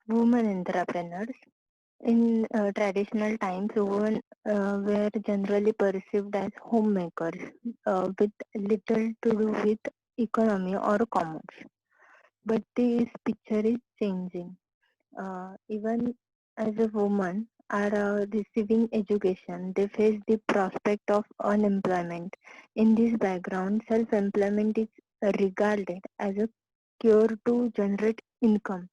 Women entrepreneurs. In traditional times, women were generally perceived as homemakers with little to do with economy or commerce. But this picture is changing. Even as a woman are receiving education, they face the prospect of unemployment. In this background, self-employment is regarded as a cure to generate income.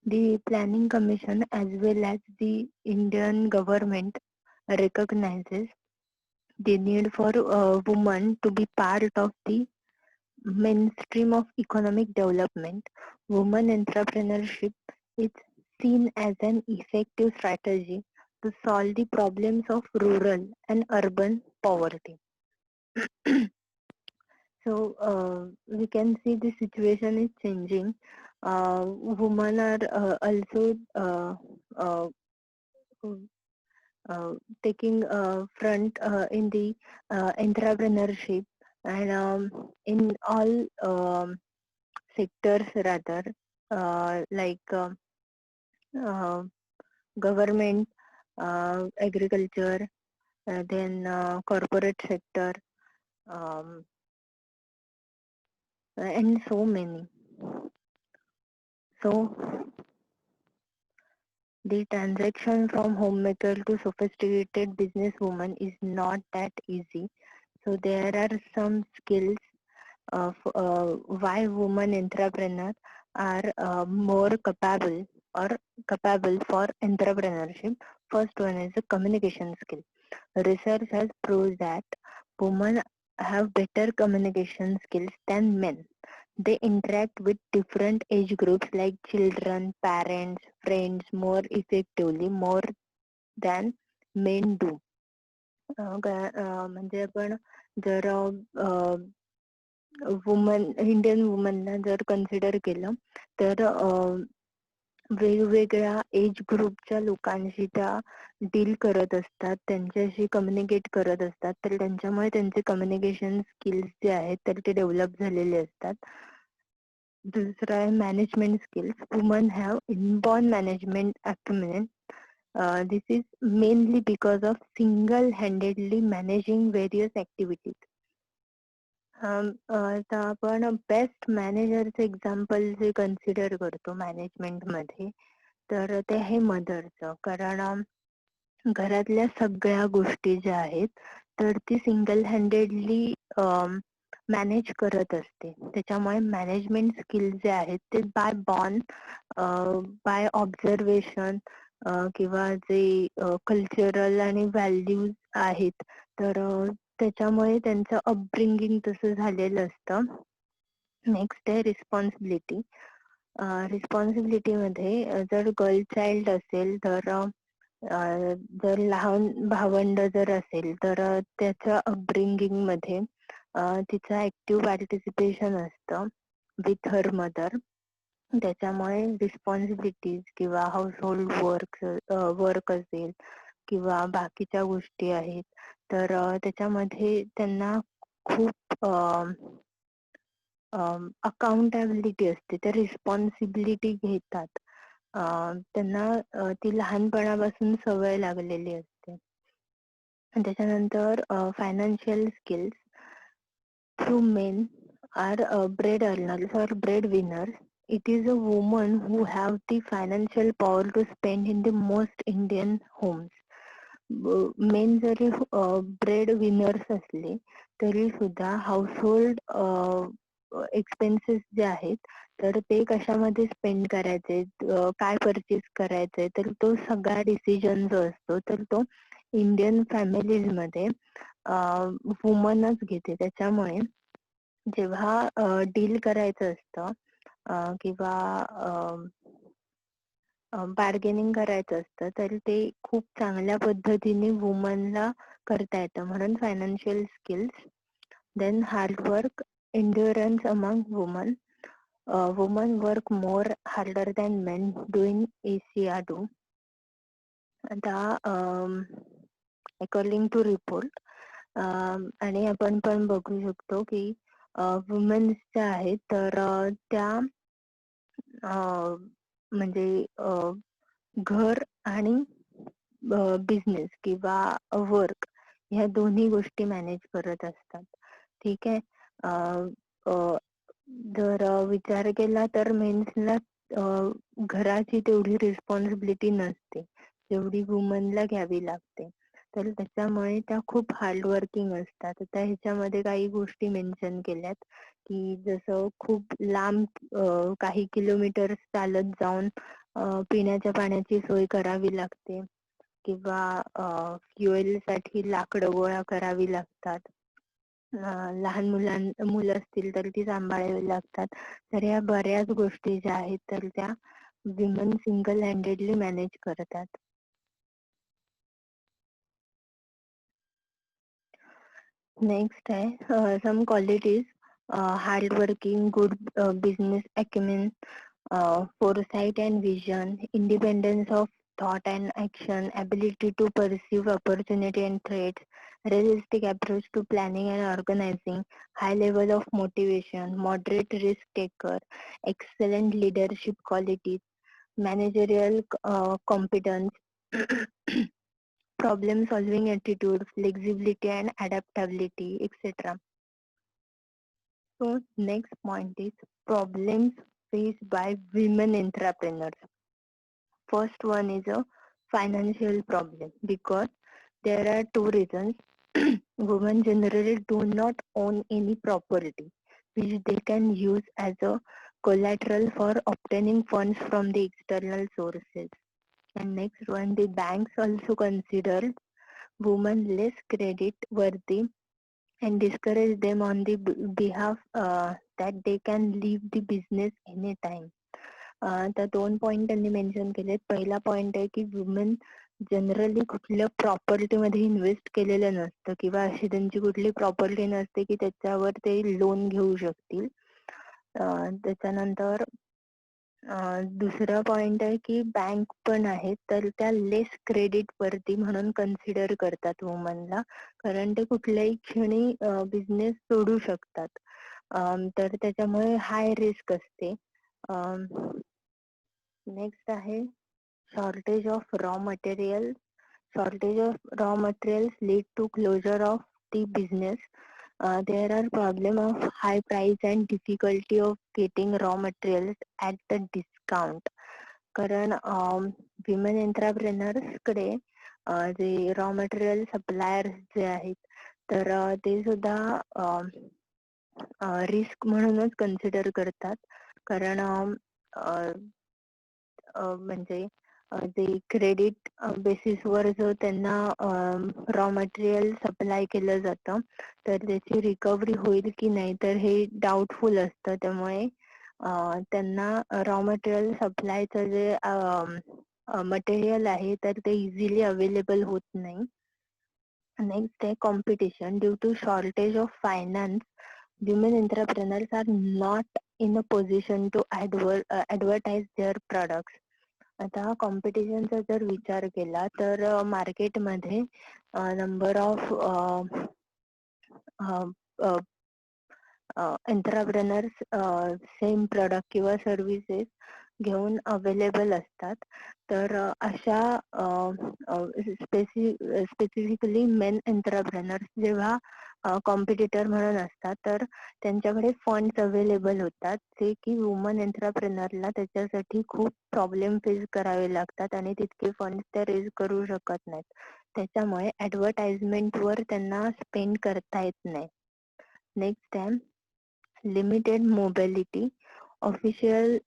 The Planning Commission as well as the Indian government recognizes the need for women to be part of the mainstream of economic development. Women entrepreneurship is seen as an effective strategy to solve the problems of rural and urban poverty. So we can see the situation is changing. Women are also uh, uh, taking front in the entrepreneurship and in all sectors rather like uh, government, agriculture, then corporate sector, um, and so many. So the transaction from homemaker to sophisticated businesswoman is not that easy. So there are some skills of why women entrepreneurs are more capable for entrepreneurship. First one is the communication skill. Research has proved that women have better communication skills than men. They interact with different age groups like children, parents, friends more effectively more than men do. म्हणजे आपण जर woman Indian वुमनला जर consider केलं तर वेगवेगळ्या age ग्रुपच्या लोकांशी त्या डील करत असतात, त्यांच्याशी कम्युनिकेट करत असतात, तर त्यांच्यामुळे त्यांचे कम्युनिकेशन स्किल्स जे आहेत तर ते डेव्हलप झालेले असतात. दुसरा आहे management skills. Woman have inborn management acumen. This is mainly because of single-handedly managing various activities. आता आपण बेस्ट मॅनेजरचं एक्झाम्पल जे कन्सिडर करतो मॅनेजमेंट मध्ये तर ते आहे मदरचं. कारण घरातल्या सगळ्या गोष्टी ज्या आहेत तर ती सिंगल हँडेडली मॅनेज करत असते. त्याच्यामुळे मॅनेजमेंट स्किल जे आहेत ते बाय बॉर्न, बाय ऑब्झर्वेशन किंवा जे कल्चरल आणि व्हॅल्यूज आहेत तर त्याच्यामुळे त्यांचं अपब्रिंगिंग तसं झालेलं असतं. नेक्स्ट आहे रिस्पॉन्सिबिलिटी. रिस्पॉन्सिबिलिटी मध्ये जर गर्ल चाइल्ड असेल तर जर लहान भावंड जर असेल तर त्याच्या अपब्रिंगिंग मध्ये तिचं ऍक्टिव्ह पार्टिसिपेशन असतं विथ हर मदर. त्याच्यामुळे रिस्पॉन्सिबिलिटीज किंवा हाऊस होल्ड वर्क असेल किंवा बाकीच्या गोष्टी आहेत तर त्याच्यामध्ये त्यांना खूप अकाउंटेबिलिटी असते. त्या रिस्पॉन्सिबिलिटी घेतात. त्यांना ती लहानपणापासून सवय लागलेली असते. त्याच्यानंतर financial skills. Few men are bread earners or breadwinners. It is a woman who have the financial power to spend in the most Indian homes. Main जरी ब्रेड विनर्स असले तरी सुद्धा हाऊसहोल्ड एक्सपेन्सेस जे आहेत तर ते कशामध्ये स्पेंड करायचे, काय परचेस करायचंय, तर तो सगळा डिसिजन जो असतो तर तो इंडियन फॅमिलीज मध्ये वुमनच घेते. त्याच्यामुळे जेव्हा डील करायचं असतं किंवा बार्गेनिंग करायचं असतं तर ते खूप चांगल्या पद्धतीने वुमनला करता येतं. म्हणून financial skills. Then hard work, endurance among women. Women work more harder than men doing ACR do. आता अकॉर्डिंग टू रिपोर्ट आणि आपण पण बघू शकतो की वुमेन्स ज्या आहेत तर त्या म्हणजे घर आणि बिझनेस किंवा वर्क ह्या दोन्ही गोष्टी मॅनेज करत असतात. ठीक आहे. जर विचार केला तर मेन्सला घराची तेवढी रिस्पॉन्सिबिलिटी नसते जेवढी वुमनला घ्यावी लागते. तर त्याच्यामुळे त्या खूप हार्डवर्किंग असतात. आता ह्याच्यामध्ये काही गोष्टी मेन्शन केल्यात की जसं खूप लांब काही किलोमीटर चालत जाऊन पिण्याच्या पाण्याची सोय करावी लागते किंवा फ्युएल साठी लाकडं गोळा करावी लागतात. लहान मुलं असतील तर ती सांभाळावी लागतात. तर या बऱ्याच गोष्टी ज्या आहेत तर त्या विमन सिंगल हँडेडली मॅनेज करतात. नेक्स्ट आहे some qualities hardworking, good business acumen, foresight and vision, independence of thought and action, ability to perceive opportunity and threats, realistic approach to planning and organizing, high level of motivation, moderate risk taker, excellent leadership qualities, managerial competence, problem solving attitude, flexibility and adaptability, etc. So next point is problems faced by women entrepreneurs. First one is a financial problem because there are two reasons. Women generally do not own any property which they can use as a collateral for obtaining funds from the external sources. And next one, the banks also consider women less credit worthy and discourage them on the behalf that they can leave the business anytime. तर 2 point त्यांनी mention केलेत. पहिला point आहे की women generally कुठल्या property मध्ये invest केलेलं नसतं किंवा अशी त्यांची कुठली प्रॉपर्टी नसते की त्याच्यावर ते लोन घेऊ शकतील. त्याच्यानंतर दुसरा पॉइंट आहे की बँक पण आहेत तर त्या लेस क्रेडिट वरती म्हणून कन्सिडर करतात वुमनला, कारण ते कुठल्याही क्षणी बिझनेस सोडू शकतात. तर त्याच्यामुळे हाय रिस्क असते. नेक्स्ट आहे shortage of raw materials. Shortage of raw materials lead to closure of the business. There are problem of high price and difficulty of getting raw materials at the discount. कारण women entrepreneurs कडे जे raw material suppliers जे आहेत तर ते सुद्धा risk म्हणूनच consider करतात. कारण म्हणजे जे क्रेडिट बेसिसवर जो त्यांना रॉ मटेरियल सप्लाय केलं जातं तर त्याची रिकव्हरी होईल की नाही तर हे डाऊटफुल असतं. त्यामुळे त्यांना रॉ मटेरियल सप्लायचं जे मटेरियल आहे तर ते इझिली अवेलेबल होत नाही. नेक्स्ट आहे competition. Due to shortage of finance, women entrepreneurs are not in a position to advertise their products. आता कॉम्पिटिशनचा जर विचार केला तर मार्केटमध्ये number of entrepreneurs same product किंवा सर्व्हिसेस घेऊन अवेलेबल असतात. तर अशा स्पेसिफिकली मेन एंटरप्रेनर्स जेव्हा कॉम्पिटिटर म्हणून असतात तर त्यांच्याकडे फंड्स अवेलेबल होतात जे की वुमन एंटरप्रेनरला त्याच्यासाठी खूप प्रॉब्लेम फेस करावे लागतात आणि तितके फंड्स त्या रेज करू शकत नाहीत. त्याच्यामुळे ऍडव्हर्टाइजमेंट वर त्यांना स्पेंड करता येत नाही. नेक्स्ट आहे limited mobility, official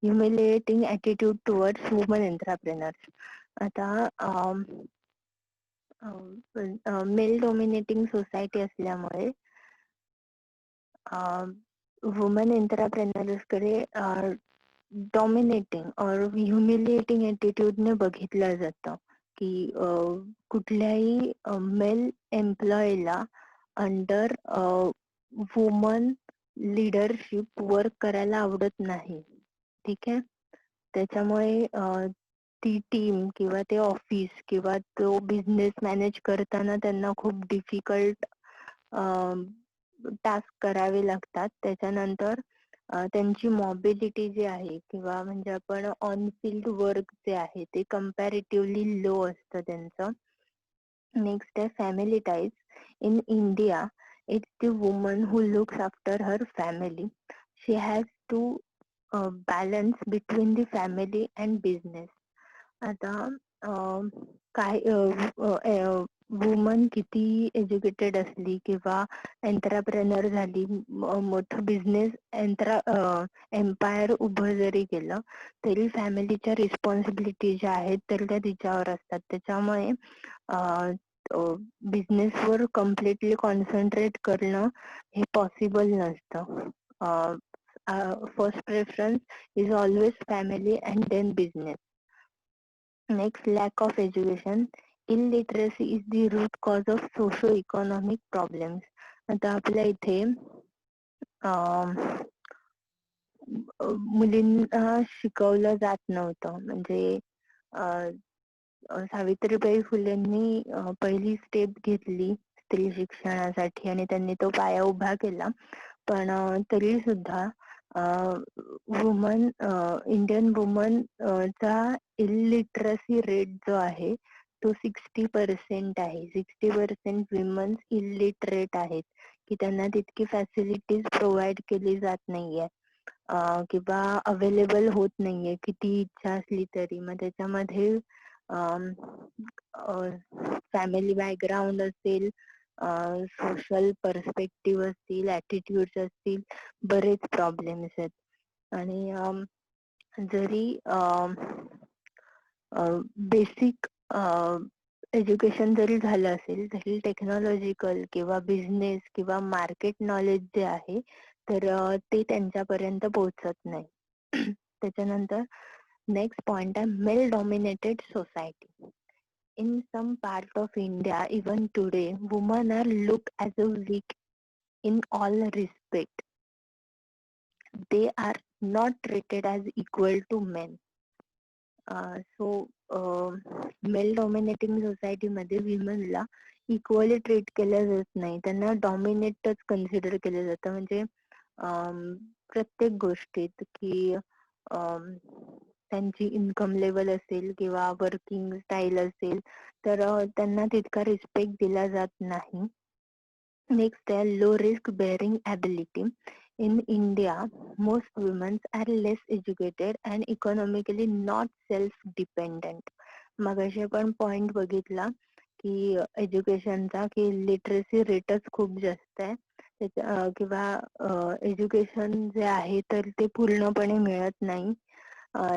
humiliating attitude towards women entrepreneurs. आता मेल डॉमिनेटिंग सोसायटी असल्यामुळे वुमन एंटरप्रेनर्स कडे डॉमिनेटिंग और ह्युमिलिएटिंग ऍटिट्यूडने बघितलं जातं की कुठल्याही मेल एम्प्लॉयला अंडर वुमन लीडरशिप वर्क करायला आवडत नाही. ठीक आहे. त्याच्यामुळे ती टीम किंवा ते ऑफिस किंवा तो बिझनेस मॅनेज करताना त्यांना खूप डिफिकल्ट टास्क करावे लागतात. त्याच्यानंतर त्यांची मोबिलिटी जी आहे किंवा म्हणजे आपण ऑन फील्ड वर्क जे आहे ते कम्पॅरेटिव्हली लो असतं त्यांचं. नेक्स्ट आहे family ties. In India it's the woman who looks after her family. She has to balance between the family and business. आता काय वुमन किती एज्युकेटेड असली किंवा एंटरप्रेनर झाली, मोठं बिझनेस एम्पायर उभं जरी केलं तरी फॅमिलीच्या रिस्पॉन्सिबिलिटी ज्या आहेत तर त्या तिच्यावर असतात. त्याच्यामुळे बिझनेसवर कम्प्लिटली कॉन्सन्ट्रेट करणं हे पॉसिबल नसतं. First preference is always family and then business. Next, lack of education. Illiteracy is the root cause of socio economic problems. आता आपल्या इथे मुलींना शिकवलं जात नव्हतं. म्हणजे सावित्रीबाई फुलेंनी पहिली स्टेप घेतली स्त्री शिक्षणासाठी आणि त्यांनी तो पाया उभा केला. पण तरी सुद्धा इंडियन वुमन चा इलिटरसी रेट जो आहे तो 60% आहे. 60% विमन्स इलिटरेट आहेत, की त्यांना तितकी फॅसिलिटीज प्रोव्हाइड केली जात नाहीये किंवा अवेलेबल होत नाहीये किती इच्छा असली तरी. मग त्याच्यामध्ये फॅमिली बॅकग्राऊंड असेल, सोशल पर्स्पेक्टिव्ह असतील, ऍटिट्यूड्स असतील, बरेच प्रॉब्लेम्स आहेत. आणि जरी बेसिक एज्युकेशन जरी झालं असेल तरी टेक्नॉलॉजिकल किंवा बिझनेस किंवा मार्केट नॉलेज जे आहे तर ते त्यांच्यापर्यंत पोहोचत नाही. त्याच्यानंतर नेक्स्ट पॉइंट आहे male dominated society. In some parts of India, even today, women are looked as a weak in all respect. They are not treated as equal to men. So, male dominating society मध्ये विमेनला equally treat केलं जात नाही. त्यांना डॉमिनेटच consider केलं जातं. म्हणजे प्रत्येक गोष्टीत की त्यांची इन्कम लेवल असेल किंवा वर्किंग स्टाईल असेल तर त्यांना तितका रिस्पेक्ट दिला जात नाही. नेक्स्ट आहे low risk bearing ability. In India, most women are less educated and economically not self-dependent. मगाशी आपण पॉइंट बघितला की एज्युकेशनचा की लिटरसी रेटच खूप जास्त आहे किंवा एज्युकेशन जे आहे तर ते पूर्णपणे मिळत नाही.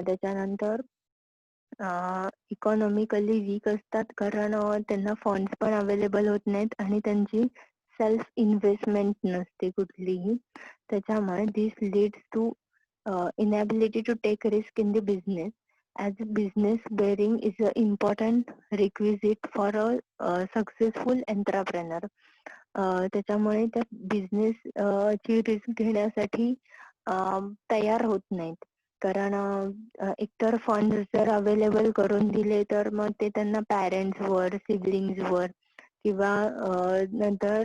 त्याच्यानंतर इकॉनॉमिकली वीक असतात कारण त्यांना फंड्स पण अवेलेबल होत नाहीत आणि त्यांची सेल्फ इन्व्हेस्टमेंट नसते कुठलीही. त्याच्यामुळे this leads to inability to take risk in the business as business bearing is a important requisite for a successful entrepreneur. त्याच्यामुळे त्या बिझनेस ची रिस्क घेण्यासाठी तयार होत नाहीत. कारण एकतर फंड जर अवेलेबल करून दिले तर मग ते त्यांना पॅरेंट्सवर, सिबलिंग्सवर किंवा नंतर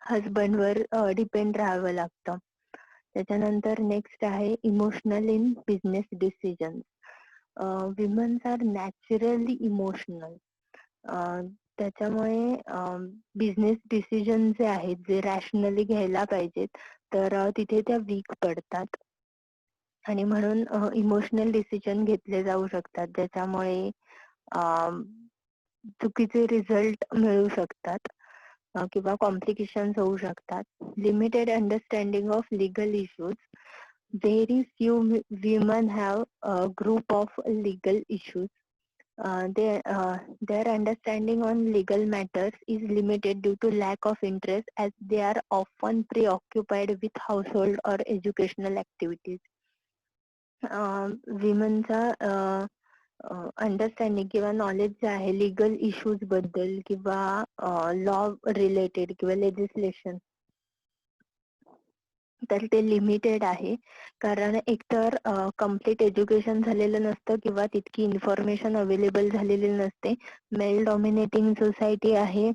हजबंडवर डिपेंड राहावं लागतं. त्याच्यानंतर नेक्स्ट आहे emotional in business decision. Womens are naturally emotional. त्याच्यामुळे बिझनेस डिसिजन जे आहेत जे रॅशनली घ्यायला पाहिजेत तर तिथे त्या वीक पडतात आणि म्हणून इमोशनल डिसिजन घेतले जाऊ शकतात ज्याच्यामुळे चुकीचे रिझल्ट मिळू शकतात किंवा कॉम्प्लिकेशन्स होऊ शकतात. Limited understanding of legal issues. Very few women have group of legal issues. Their understanding on legal matters is limited due to lack of interest as they are often preoccupied with household or educational activities. विमनचा understanding किंवा knowledge जे आहे legal issues बद्दल किंवा law related किंवा legislation तर ते limited आहे. कारण एकतर कम्प्लीट एज्युकेशन झालेलं नसतं किंवा तितकी इन्फॉर्मेशन अवेलेबल झालेली नसते. मेल डॉमिनेटिंग सोसायटी आहे.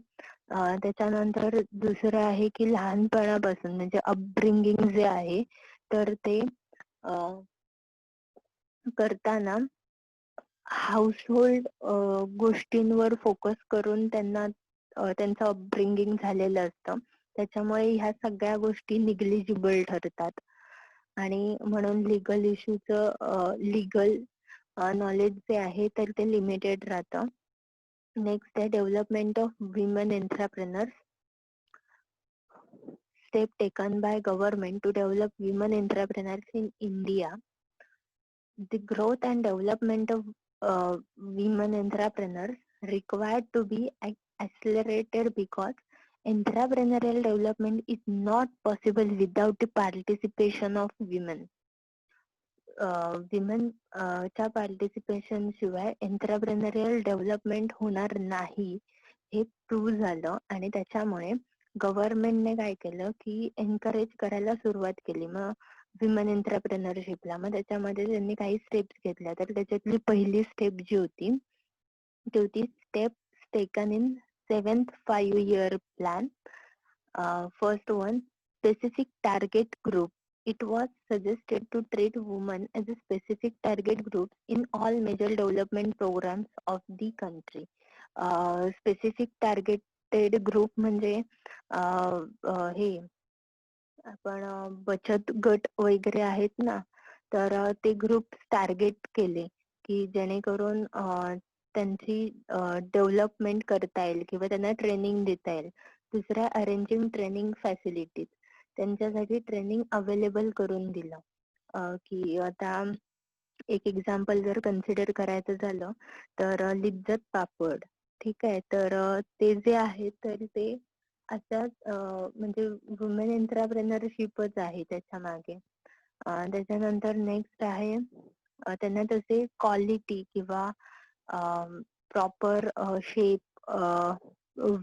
त्याच्यानंतर दुसरं आहे की लहानपणापासून म्हणजे अपब्रिंगिंग जे आहे तर ते करताना हाऊसहोल्ड गोष्टींवर फोकस करून त्यांना त्यांचं अपब्रिंगिंग झालेलं असतं. त्याच्यामुळे ह्या सगळ्या गोष्टी निग्लिजिबल ठरतात आणि म्हणून लीगल इश्यूचं लीगल नॉलेज जे आहे तर ते लिमिटेड राहतं. नेक्स्ट आहे development of women entrepreneurs. Step taken by government to develop women entrepreneurs in India. The growth and development of women entrepreneurs required to be accelerated because entrepreneurial development is not possible without the participation of women. Women च्या participation शिवाय एंटरप्रेनरियल development होणार नाही हे prove झालं आणि त्याच्यामुळे गव्हर्नमेंटने काय केलं की एनकरेज करायला सुरुवात केली मग विमेन एंटरप्रेनरशिपला. मग त्याच्यामध्ये त्यांनी काही स्टेप्स घेतल्या. तर त्याच्यातली पहिली स्टेप जी होती ती होती steps taken in 7th 5-year plan. First one, specific target group. It was suggested to treat women as a specific target group in all major development programs of the country. Specific targeted group म्हणजे हे आपण बचत गट वगैरे आहेत ना, तर ते ग्रुप टार्गेट केले की जेणेकरून त्यांची डेव्हलपमेंट करता येईल किंवा त्यांना ट्रेनिंग देता येईल. दुसऱ्या अरेंजिंग ट्रेनिंग फॅसिलिटीज, त्यांच्यासाठी ट्रेनिंग अवेलेबल करून दिलं. की आता एक एक्झाम्पल जर कन्सिडर करायचं झालं तर लिज्जत पापड, ठीक आहे, तर ते जे आहे तर ते अशाच म्हणजे वुमेन एंटरप्रेनरशिपच आहे त्याच्या मागे. त्याच्यानंतर नेक्स्ट आहे त्यांना तसे क्वालिटी किंवा प्रॉपर शेप,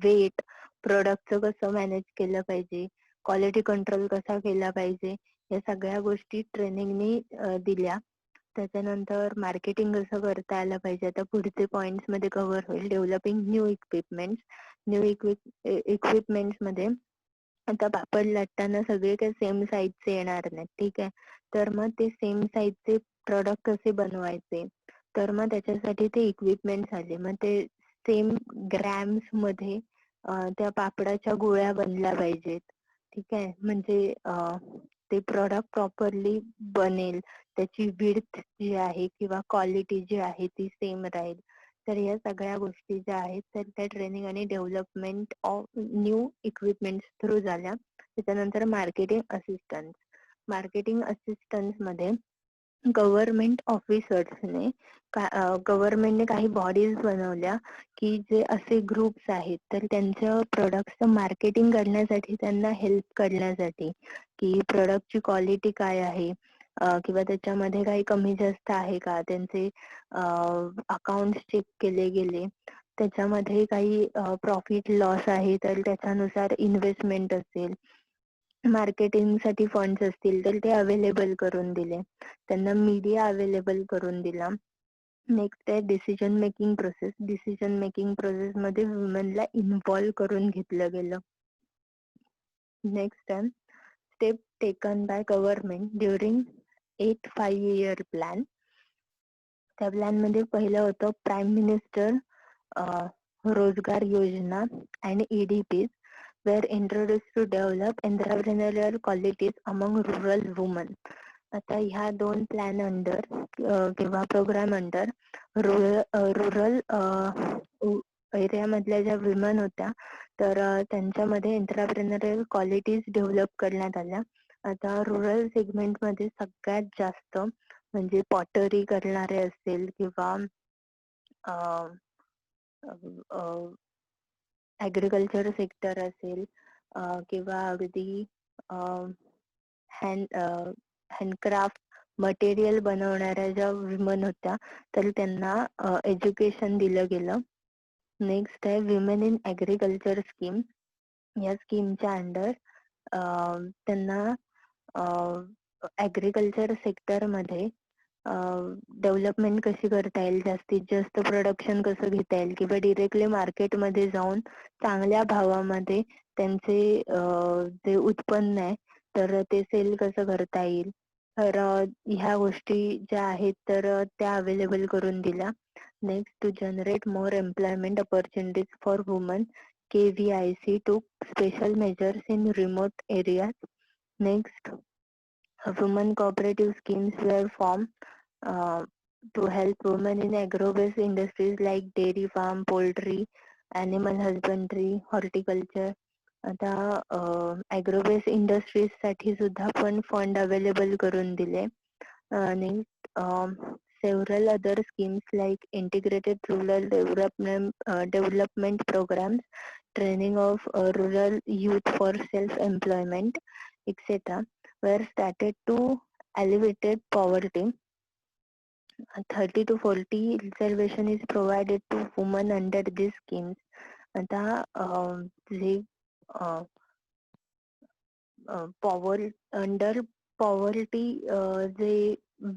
वेट, प्रोडक्टचं कसं मॅनेज केलं पाहिजे, क्वालिटी कंट्रोल कसा केला पाहिजे, या सगळ्या गोष्टी ट्रेनिंगनी दिल्या. त्याच्यानंतर मार्केटिंग कसं करता आलं पाहिजे, आता पुढचे पॉइंट्स मध्ये कव्हर होईल. Developing new equipments. New equipments मध्ये आता पापड लाटताना सगळे काही सेम साईजचे येणार नाही, ठीक आहे, तर मग ते सेम साईजचे प्रोडक्ट कसे बनवायचे, तर मग त्याच्यासाठी ते इक्विपमेंट्स आले. मग ते सेम ग्रॅम्स मध्ये त्या पापडाच्या गोळ्या बनल्या पाहिजेत, ठीक आहे, म्हणजे ते प्रोडक्ट प्रॉपरली बनेल, त्याची विड्थ जी आहे किंवा क्वालिटी जी आहे ती सेम राहील. तर या सगळ्या गोष्टी ज्या आहेत तर त्या ट्रेनिंग आणि development of new equipments through झाल्या. त्याच्यानंतर मार्केटिंग असिस्टन्स. मार्केटिंग असिस्टन्स मध्ये गव्हर्नमेंट ऑफिसर्सने गव्हर्नमेंटने काही बॉडीज बनवल्या की जे असे ग्रुप्स आहेत तर त्यांच्या प्रोडक्टचं मार्केटिंग करण्यासाठी, त्यांना हेल्प करण्यासाठी की प्रोडक्टची क्वालिटी काय आहे किंवा त्याच्यामध्ये काही कमी जास्त आहे का, त्यांचे अकाउंट चेक केले गेले, त्याच्यामध्ये काही प्रॉफिट लॉस आहे तर त्याच्यानुसार इन्व्हेस्टमेंट असेल, मार्केटिंग साठी फंड्स असतील तर ते अवेलेबल करून दिले. त्यांना मीडिया अवेलेबल करून दिला. नेक्स्ट आहे decision making process. Decision making process मध्ये वुमेनला इन्व्हॉल्व करून घेतलं गेलं. नेक्स्ट आहे step taken by government during 8th 5-year plan. त्या प्लॅन मध्ये पहिलं होतं प्राईम मिनिस्टर रोजगार योजना and EDPs were introduced to develop entrepreneurial qualities among rural women. आता ह्या दोन प्लॅन अंडर किंवा प्रोग्राम अंडर रुरल एरिया मधल्या ज्या विमेन होत्या तर त्यांच्यामध्ये एंटरप्रेन्योरियल क्वालिटीज डेव्हलप करण्यात आल्या. आता रुरल सेगमेंट मध्ये सगळ्यात जास्त म्हणजे पॉटरी करणारे असेल किंवा ऍग्रिकल्चर सेक्टर असेल किंवा अगदी हँडक्राफ्ट मटेरियल बनवणाऱ्या ज्या विमेन होत्या तर त्यांना एज्युकेशन दिलं गेलं. नेक्स्ट आहे विमेन इन ऍग्रिकल्चर स्कीम. या स्कीमच्या अंडर त्यांना ऍग्रिकल्चर सेक्टर मध्ये डेव्हलपमेंट कशी करता येईल, जास्तीत जास्त प्रोडक्शन कसं घेता येईल किंवा डिरेक्टली मार्केटमध्ये जाऊन चांगल्या भावामध्ये त्यांचे जे उत्पन्न आहे तर ते सेल कसं करता येईल, तर ह्या गोष्टी ज्या आहेत तर त्या अवेलेबल करून दिल्या. Next, to generate more employment opportunities for woman, KVIC took special measures in remote areas. Next, women cooperative schemes were formed uh, to help women in agro-based industries like dairy farm, poultry, animal husbandry, horticulture. आता agro based industries साठी सुद्धा पण fund available करून दिले. आणि several other schemes like integrated rural development programs, training of rural youth for self-employment, etc. were started to alleviate poverty. 30 to 40 reservation is provided to women under these schemes. आता जे under poverty जे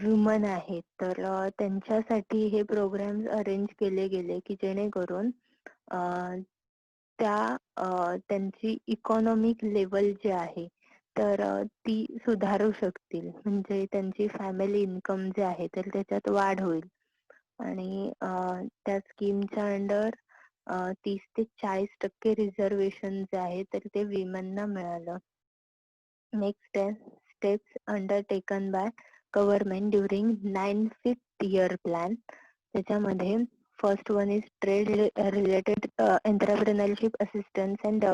woman आहेत तर त्यांच्यासाठी हे programs arrange केले गेले की जेणेकरून त्यांची इकॉनॉमिक लेवल जी आहे तर ती सुधारू शकतील, म्हणजे त्यांची फॅमिली इन्कम जे आहे तर त्याच्यात वाढ होईल. आणि त्या स्कीमच्या अंडर 30 ते 40% रिझर्वेशन जे आहे तर ते विमेनना मिळालं. Next steps undertaken by government during 9th year plan. त्याच्यामध्ये first one is trade related entrepreneurship assistance and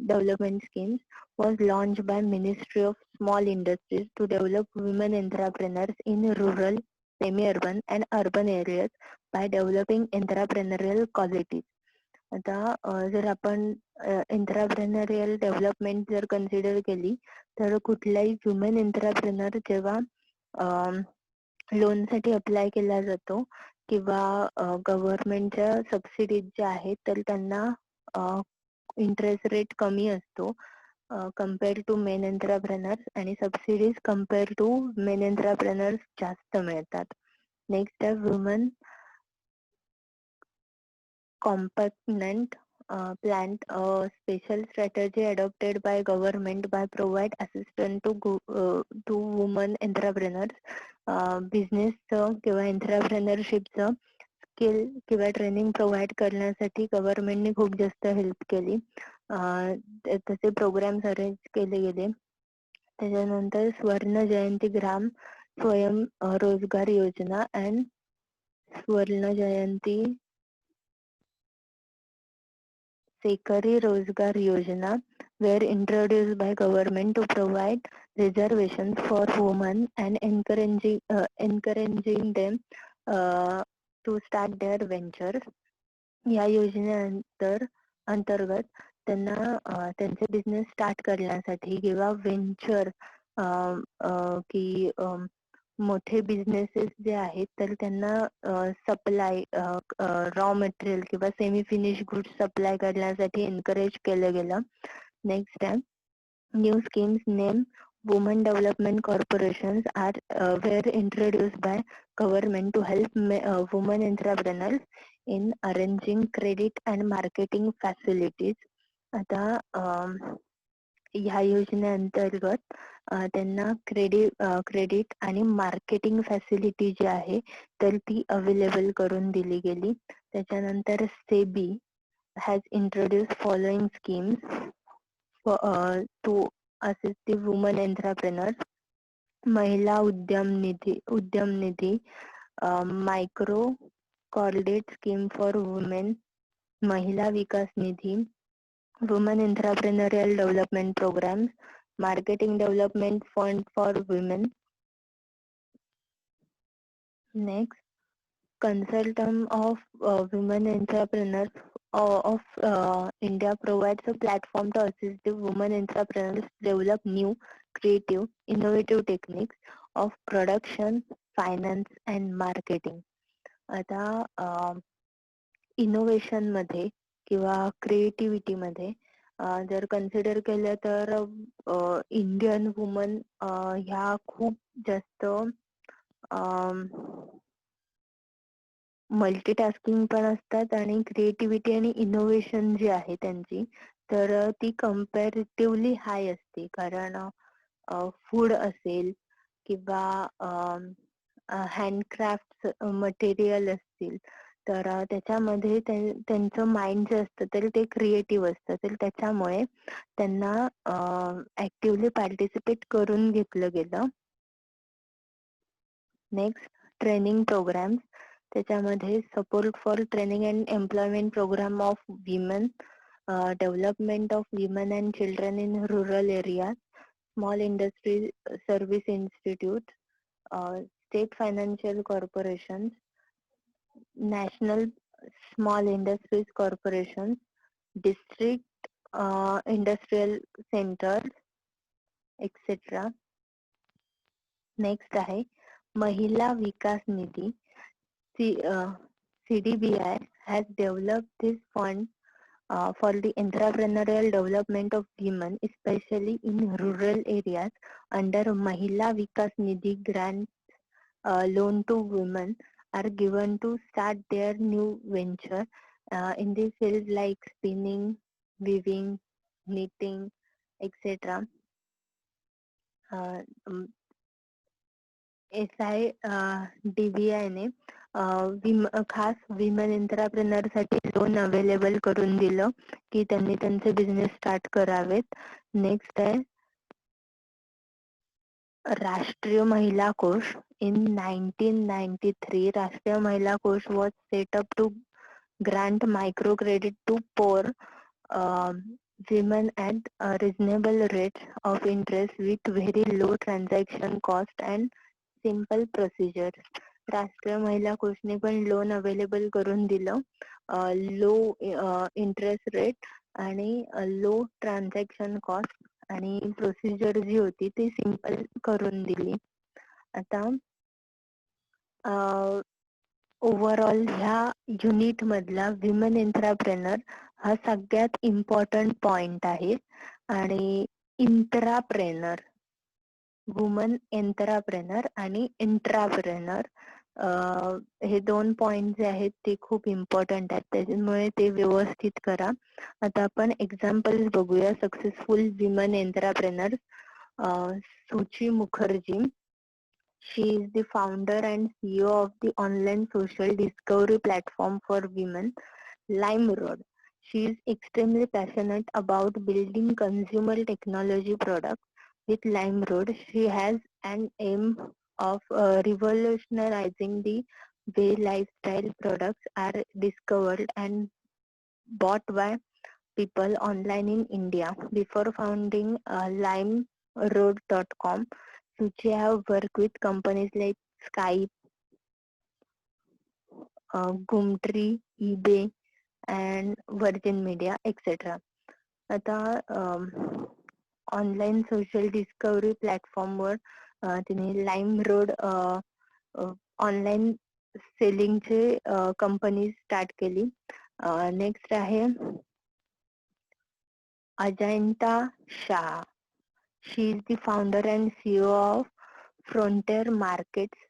development schemes was launched by Ministry of Small Industries to develop women entrepreneurs in rural, semi-urban and urban areas by developing entrepreneurial qualities. आता जर आपण entrepreneurial development जर consider केली तर कुठलाही women entrepreneur जेव्हा loan साठी apply केला जातो किंवा गव्हर्नमेंटच्या सबसिडीज ज्या आहेत तर त्यांना इंटरेस्ट रेट कमी असतो कंपेअर टू मेन एंटरप्रेनर्स, आणि subsidies compare to men entrepreneurs जास्त मिळतात. नेक्स्ट आहे woman component plant, a special strategy adopted by government by provide assistance to women entrepreneurs. Business किंवा एंटरप्रेनरशिपचं स्किल किंवा ट्रेनिंग प्रोव्हाइड करण्यासाठी गव्हर्नमेंटने खूप जास्त हेल्प केली. तसे प्रोग्राम्स अरेंज केले गेले. त्याच्यानंतर स्वर्ण जयंती ग्राम स्वयं रोजगार योजना अँड स्वर्ण जयंती Sekari Rozgar Yojana were introduced by government to provide reservations for women and encouraging them to start their ventures. या अंतर्गत त्यांना त्यांचे बिझनेस स्टार्ट करण्यासाठी किंवा व्हेंचर की मोठे बिझनेसेस जे आहेत तर त्यांना सप्लाय रॉ मटेरियल किंवा सेमी फिनिश गुड्स सप्लाय करण्यासाठी एनकरेज केलं गेलं. नेक्स्ट आहे new schemes name woman development corporations are were introduced by government to help woman entrepreneurs in arranging credit and marketing facilities. आता ह्या योजनेअंतर्गत त्यांना क्रेडिट आणि मार्केटिंग फॅसिलिटी जी आहे तर ती अवेलेबल करून दिली गेली. त्याच्यानंतर SEBI has introduce following schemes to assist the woman entrepreneurs. Mahila Udyam Nidhi micro credit scheme for women, Mahila Vikas Nidhi, Women Entrepreneurial Development Programs, Marketing Development Fund for Women. Next, Consortium of Women Entrepreneurs of India provides a platform to assist the women entrepreneurs develop new, creative, innovative techniques of production, finance and marketing. आता innovation मध्ये किंवा creativity मध्ये जर consider केलं तर Indian woman ह्या खूप जास्त मल्टीटास्किंग पण असतात आणि क्रिएटिव्हिटी आणि इनोव्हेशन जी आहे त्यांची तर ती कम्पॅरेटिव्हली हाय असते, कारण फूड असेल किंवा हँडक्राफ्ट मटेरियल असतील, तर त्याच्यामध्ये त्यांचं माइंड जे असतं तर ते क्रिएटिव्ह असतं, तर त्याच्यामुळे त्यांना ऍक्टिव्हली पार्टिसिपेट करून घेतलं गेलं. Next, training programmes. त्याच्यामध्ये support for training and employment programme of women, development of women and children in rural area, small industry service institute, state financial corporations, national small industries corporations, district industrial centers, etc. Next आहे महिला विकास निधी. CDBI has developed this fund for the entrepreneurial development of women, especially in rural areas, under Mahila Vikas Nidhi grant. Loan to women are given to start their new venture in the field like spinning, weaving, knitting, etc. SIDBI ने खास women entrepreneur साठी loan available करून दिलं की त्यांनी त्यांचे business start करावेत. Next आहे राष्ट्रीय महिला कोष. In 1993, Rashtriya Mahila Kosh was set up to grant microcredit to poor women at reasonable rates of interest with very low transaction cost and simple procedures. राष्ट्रीय महिला कोषने पण लोन अवेलेबल करून दिलं, लो इंटरेस्ट रेट आणि low transaction cost, आणि procedure जी होती ती simple करून दिली. आता ओव्हरऑल ह्या युनिट मधला विमेन एंटरप्रेनर हा सगळ्यात इम्पॉर्टंट पॉइंट आहे. आणि इंट्राप्रेनर, वुमन एंटरप्रेनर आणि इंट्राप्रेनर, हे दोन पॉइंट जे आहेत ते खूप इम्पॉर्टंट आहेत, त्याच्यामुळे ते व्यवस्थित करा. आता आपण एक्झाम्पल्स बघूया सक्सेसफुल विमेन एंटरप्रेनर. सुची Mukherjee. She is the founder and CEO of the online social discovery platform for women, LimeRoad. She is extremely passionate about building consumer technology products. With LimeRoad, she has an aim of revolutionizing the way lifestyle products are discovered and bought by people online in India. Before founding LimeRoad.com, Suchi have worked with companies like Skype, Gumtree, eBay, and Virgin Media, etc. आता online social discovery प्लॅटफॉर्मवर तिने LimeRoad online सेलिंगचे company start केली. Next आहे Ajanta Shah. She is the founder and CEO of Frontier Markets,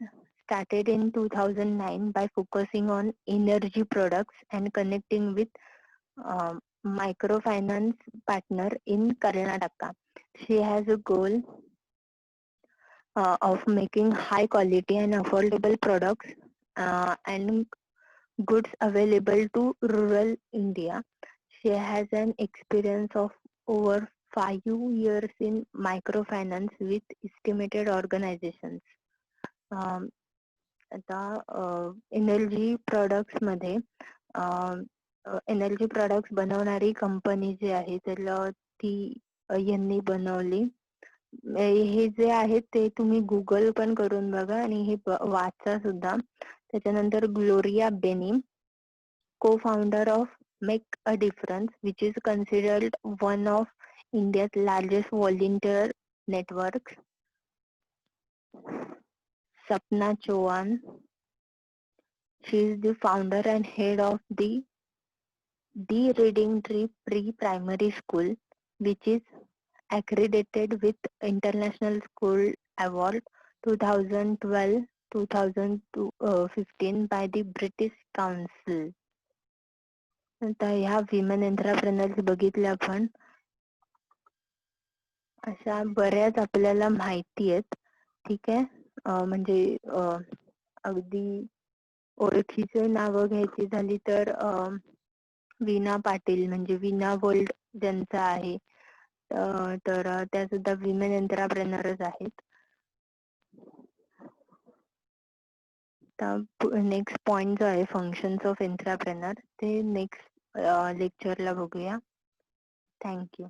started in 2009 by focusing on energy products and connecting with microfinance partner in Karnataka. She has a goal of making high quality and affordable products and goods available to rural India. She has an experience of over 5 years in microfinance with estimated organizations. आता energy products मध्ये energy products बनवणारी company जी आहे त्याला ती यांनी बनवली. हे जे आहे ते तुम्ही गुगल पण करून बघा आणि हे वाचा सुद्धा. त्याच्यानंतर ग्लोरिया बेनी, co-founder of Make a Difference, which is considered one of India's largest volunteer networks. Sapna Chauhan, she is the founder and head of the Reading Tree Pre-Primary School, which is accredited with International School Award 2012-2015 by the British Council. आता ह्या women entrepreneurs बघितल्या आपण, अशा बऱ्याच आपल्याला माहिती आहेत. ठीक आहे. म्हणजे अगदी ओळखीचे नावं घ्यायची झाली तर वीणा पाटील, म्हणजे वीणा वर्ल्ड ज्यांचं आहे, तर त्या सुद्धा विमेन एंटरप्रेनरच आहेत. नेक्स्ट पॉइंट जो आहे फंक्शन्स ऑफ एंटरप्रेनर, ते नेक्स्ट लेक्चरला बघूया. थँक्यू.